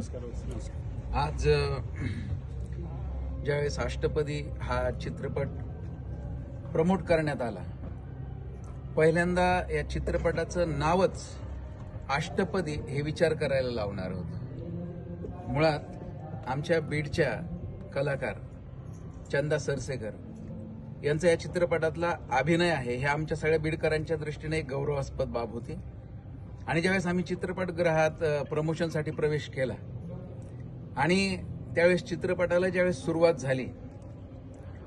आज ज्यावेळेस अष्टपदी हा चित्रपट प्रमोट करण्यात आला, पहिल्यांदा या चित्रपटाचं नावच अष्टपदी हे विचार करायला लावणार होतं। मुळात आमच्या बीडच्या कलाकार चंदा सरसेकर यांचा या चित्रपटातला अभिनय आहे हे आमच्या सगळ्या बीडकरांच्या दृष्टीने एक गौरवास्पद बाब होती। आणि ज्यावेळेस आम्ही चित्रपटगृहात प्रमोशनसाठी प्रवेश केला आणि त्यावेळेस चित्रपटाला ज्यावेळेस सुरुवात झाली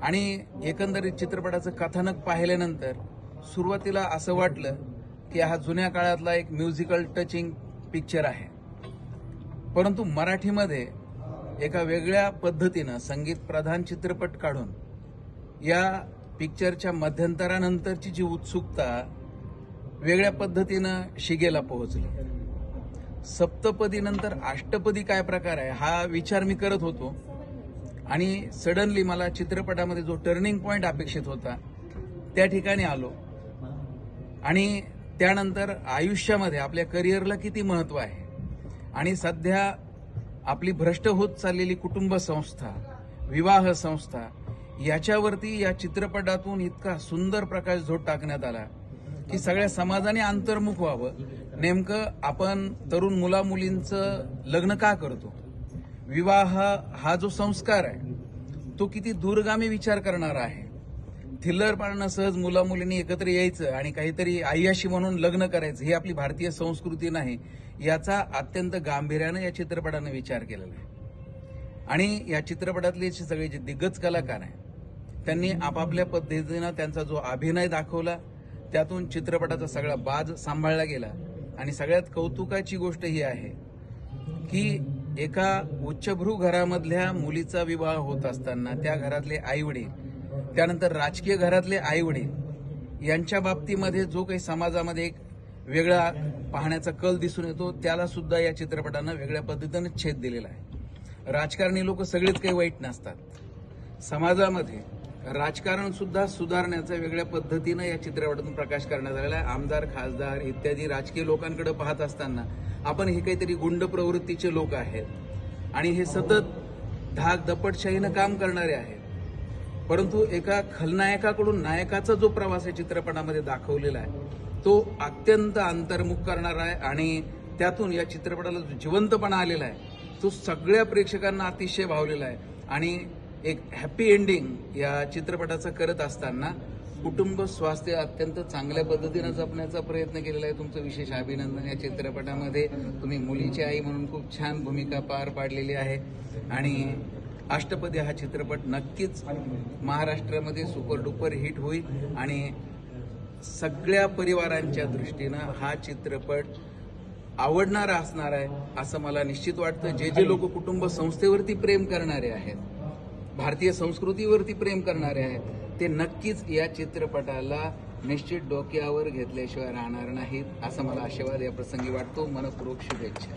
आणि एकंदरीत चित्रपटाचं कथानक पाहिल्यानंतर सुरुवातीला असं वाटलं की हा जुन्या काळातला एक म्युझिकल टचिंग पिक्चर आहे, परंतु मराठीमध्ये एका वेगळ्या पद्धतीनं संगीत प्रधान चित्रपट काढून या पिक्चरच्या मध्यंतरानंतरची जी उत्सुकता वेगळ्या पद्धतीनं शिगेला पोहोचली। सप्तपदीनंतर अष्टपदी काय प्रकार आहे हा विचार मी करत होतो आणि सडनली मला चित्रपटामध्ये जो टर्निंग पॉइंट अपेक्षित होता त्या ठिकाणी आलो। आणि त्यानंतर आयुष्यामध्ये आपल्या करिअरला किती महत्व आहे आणि सध्या आपली भ्रष्ट होत चाललेली कुटुंब संस्था, विवाह संस्था याच्यावरती या चित्रपटातून इतका सुंदर प्रकाशझोत टाकण्यात आला की सगळ्या समाजाने अंतर्मुख व्हावं। नेमकं आपण तरुण मुलामुलींचं लग्न का करतो, विवाह हा जो संस्कार आहे तो किती दूरगामी विचार करणारा आहे। थिल्लरपणानं सहज मुलामुलींनी एकत्र यायचं आणि काहीतरी आय्याशी म्हणून लग्न करायचं ही आपली भारतीय संस्कृती नाही, याचा अत्यंत गांभीर्यानं या चित्रपटानं विचार केलेला आहे। आणि या चित्रपटातले सगळे जे दिग्गज कलाकार आहेत त्यांनी आपापल्या पद्धतीनं त्यांचा जो अभिनय दाखवला त्यातून चित्रपटाचा सगळा बाज सांभाळला गेला। आणि सगळ्यात कौतुकाची गोष्ट ही आहे की एका उच्चभ्रू घरामधल्या मुलीचा विवाह होत असताना त्या घरातले आईवडील, त्यानंतर राजकीय घरातले आईवडील यांच्या बाबतीमध्ये जो काही समाजामध्ये एक वेगळा पाहण्याचा कल दिसून येतो त्याला सुद्धा या चित्रपटानं वेगळ्या पद्धतीनं छेद दिलेला आहे। राजकारणी लोक सगळेच काही वाईट नसतात, समाजामध्ये राजकारण सुद्धा सुधारण्याचा वेगळ्या पद्धतीनं या चित्रपटातून प्रकाश करण्यात आलेला आहे। आमदार, खासदार इत्यादी राजकीय लोकांकडे पाहत असताना आपण हे काहीतरी गुंड प्रवृत्तीचे लोक आहेत आणि हे सतत धाक दपटशाहीनं काम करणारे आहेत, परंतु एका खलनायकाकडून नायकाचा जो प्रवास या चित्रपटामध्ये दाखवलेला आहे तो अत्यंत अंतर्मुख करणारा आहे। आणि त्यातून या चित्रपटाला जो जिवंतपणा आलेला आहे तो सगळ्या प्रेक्षकांना अतिशय भावलेला आहे। आणि एक हॅपी एंडिंग या चित्रपटाचा करत असताना कुटुंब स्वास्थ्य अत्यंत चांगल्या पद्धतीनं जपण्याचा प्रयत्न केलेला आहे। तुमचं विशेष अभिनंदन। या चित्रपटामध्ये तुम्ही मुलीची आई म्हणून खूप छान भूमिका पार पाडलेली आहे आणि अष्टपदी हा चित्रपट नक्कीच महाराष्ट्रामध्ये सुपर डुपर हिट होईल आणि सगळ्या परिवारांच्या दृष्टीनं हा चित्रपट आवडणारा असणार आहे असं मला निश्चित वाटतं। जे लोक कुटुंब संस्थेवरती प्रेम करणारे आहेत, भारतीय संस्कृतीवरती प्रेम करणारे आहेत ते नक्कीच या चित्रपटाला निश्चित डोक्यावर घेतल्याशिवाय राहणार नाहीत असं मला आशावाद या प्रसंगी वाटतो। मनपूर्वक शुभेच्छा।